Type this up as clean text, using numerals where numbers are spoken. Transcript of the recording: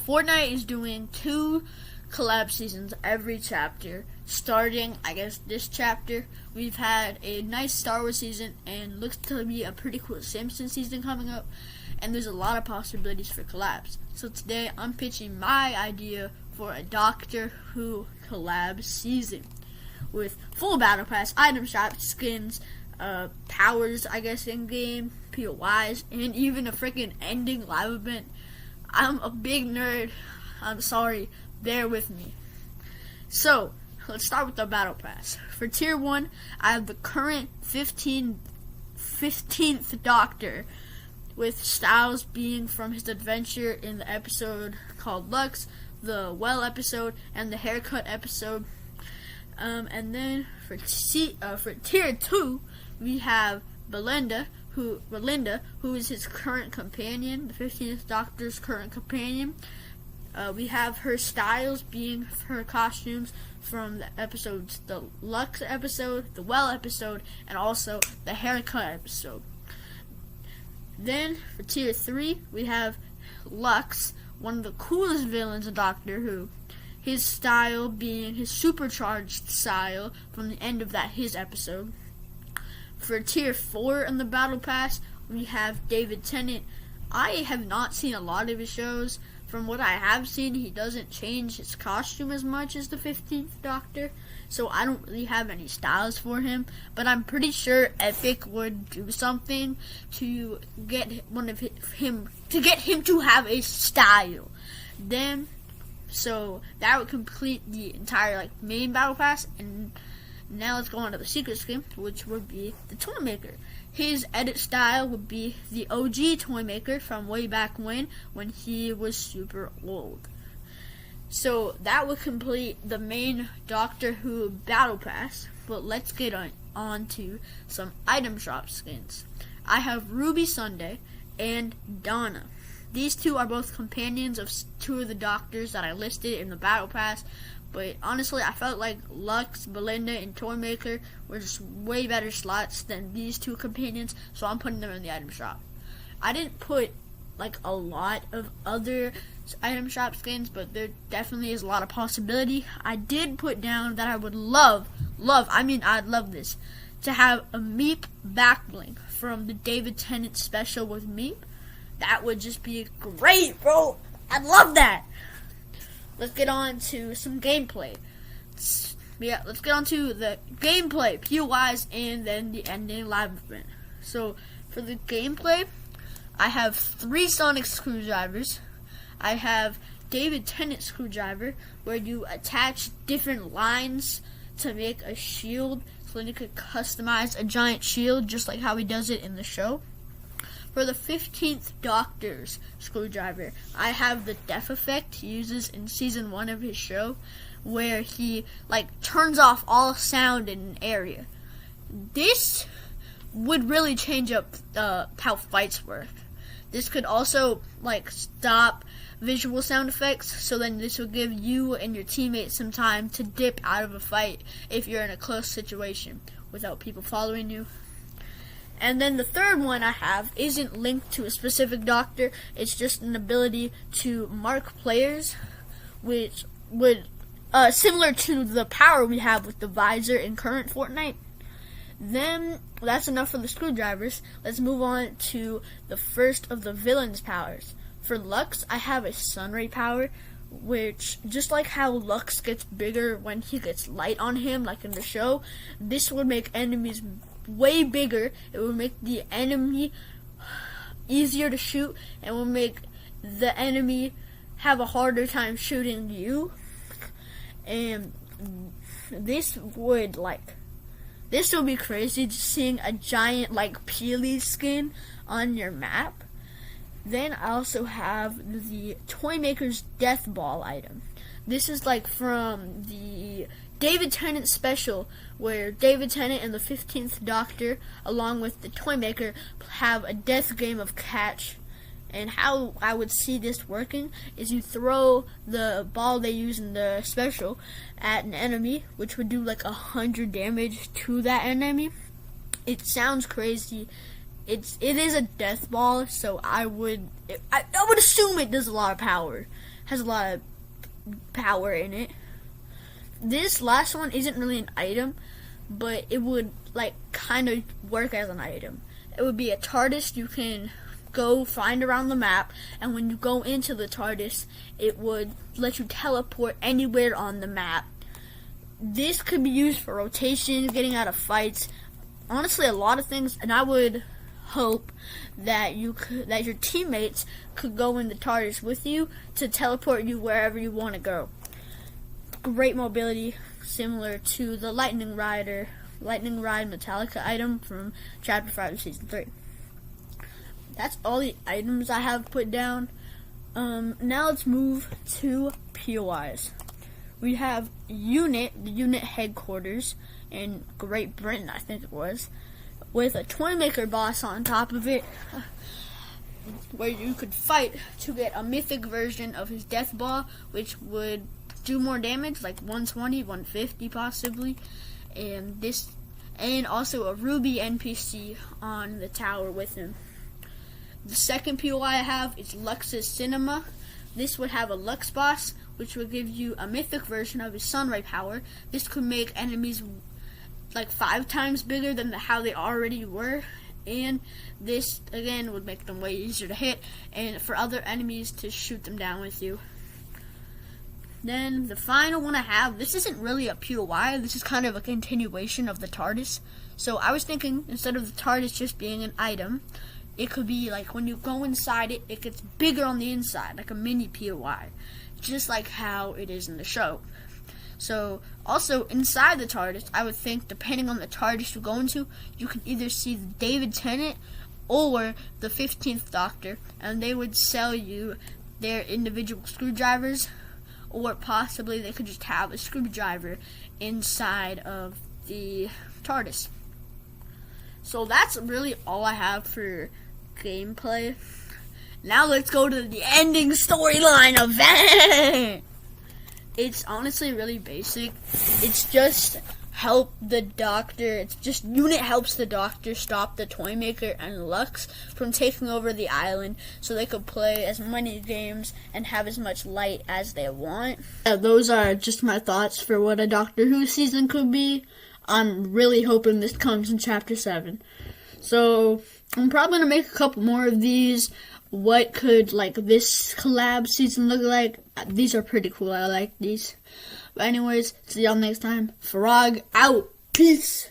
Fortnite is doing 2 collab seasons every chapter. Starting, I guess, this chapter, we've had a nice Star Wars season and looks to be a pretty cool Simpsons season coming up. And there's a lot of possibilities for collabs. So today I'm pitching my idea for a Doctor Who collab season with full battle pass, item shop, skins, powers, I guess, in game, POIs, and even a freaking ending live event. I'm a big nerd. I'm sorry. Bear with me. So let's start with the battle pass. For tier 1, I have the current 15th Doctor, with Styles being from his adventure in the episode called Lux, the Well episode, and the haircut episode. And then for tier 2, we have Belinda, who is his current companion, the 15th Doctor's current companion. We have her styles being her costumes from the episodes, the Lux episode, the Well episode, and also the haircut episode. Then for tier 3, we have Lux, one of the coolest villains in Doctor Who. His style being his supercharged style from the end of his episode. For tier 4 in the battle pass, we have David Tennant. I have not seen a lot of his shows. From what I have seen, he doesn't change his costume as much as the 15th Doctor, so I don't really have any styles for him, but I'm pretty sure Epic would do something to get him to have a style. Then, so that would complete the entire main battle pass, and now let's go on to the secret skin, which would be the Toymaker. His edit style would be the OG Toymaker from way back when he was super old. So that would complete the main Doctor Who battle pass, but let's get on to some item shop skins. I have Ruby Sunday and Donna. These two are both companions of 2 of the Doctors that I listed in the battle pass, but honestly, I felt like Lux, Belinda, and Toymaker were just way better slots than these 2 companions, so I'm putting them in the item shop. I didn't put a lot of other item shop skins, but there definitely is a lot of possibility. I did put down that I would I'd love this, to have a Meep backbling from the David Tennant special with Meep. That would just be great, bro. I'd love that. Let's get on to some gameplay. Let's get on to the gameplay, POIs, and then the ending live event. So, for the gameplay, I have 3 sonic screwdrivers. I have David Tennant screwdriver, where you attach different lines to make a shield, so then you could customize a giant shield, just like how he does it in the show. For the 15th Doctor's screwdriver, I have the death effect he uses in season 1 of his show, where he turns off all sound in an area. This would really change up how fights work. This could also stop visual sound effects, so then this will give you and your teammates some time to dip out of a fight if you're in a close situation without people following you. And then the third one I have isn't linked to a specific Doctor. It's just an ability to mark players, which would similar to the power we have with the visor in current Fortnite. Then that's enough for the screwdrivers. Let's move on to the first of the villain's powers. For Lux, I have a sunray power, which, just like how Lux gets bigger when he gets light on him, like in the show, this would make enemies way bigger. It will make the enemy easier to shoot, and will make the enemy have a harder time shooting you. And this would be crazy, just seeing a giant Peely skin on your map. Then I also have the Toymaker's Death Ball item. This is from the David Tennant special, where David Tennant and the 15th Doctor, along with the Toymaker, have a death game of catch. And how I would see this working is you throw the ball they use in the special at an enemy, which would do 100 damage to that enemy. It sounds crazy. It is a death ball, so I would assume it does a lot of power. has a lot of power in it. This last one isn't really an item, but it would like kind of work as an item. It would be a TARDIS you can go find around the map, and when you go into the TARDIS, it would let you teleport anywhere on the map. This could be used for rotations, getting out of fights, honestly a lot of things, and I would hope that that your teammates could go in the TARDIS with you to teleport you wherever you want to go. Great mobility, similar to the Lightning Ride Metallica item from Chapter 5 of Season 3. That's all the items I have put down. Now let's move to POIs. We have the unit headquarters in Great Britain, I think it was, with a Toymaker boss on top of it, where you could fight to get a mythic version of his death ball, which would do more damage, like 120, 150 possibly, and also a Ruby NPC on the tower with him. The second POI I have is Lux's Cinema. This would have a Lux boss, which would give you a mythic version of his Sunray power. This could make enemies like 5 times bigger than how they already were, and this again would make them way easier to hit, and for other enemies to shoot them down with you. Then the final one I have, this isn't really a POI, this is kind of a continuation of the TARDIS. So I was thinking, instead of the TARDIS just being an item, it could be like when you go inside it, it gets bigger on the inside, like a mini POI, just like how it is in the show. So also inside the TARDIS, I would think, depending on the TARDIS you go into, you can either see David Tennant or the 15th Doctor, and they would sell you their individual screwdrivers, or possibly they could just have a screwdriver inside of the TARDIS. So that's really all I have for gameplay. Now let's go to the ending storyline event. It's honestly really basic. It's just help the Doctor. It's just unit helps the Doctor stop the Toymaker and Lux from taking over the island, so they could play as many games and have as much light as they want. Those are just my thoughts for what a Doctor Who season could be. I'm really hoping this comes in Chapter 7. So I'm probably going to make a couple more of these. What could like this collab season look like? These are pretty cool. I like these. But anyways, see y'all next time. Farag out. Peace.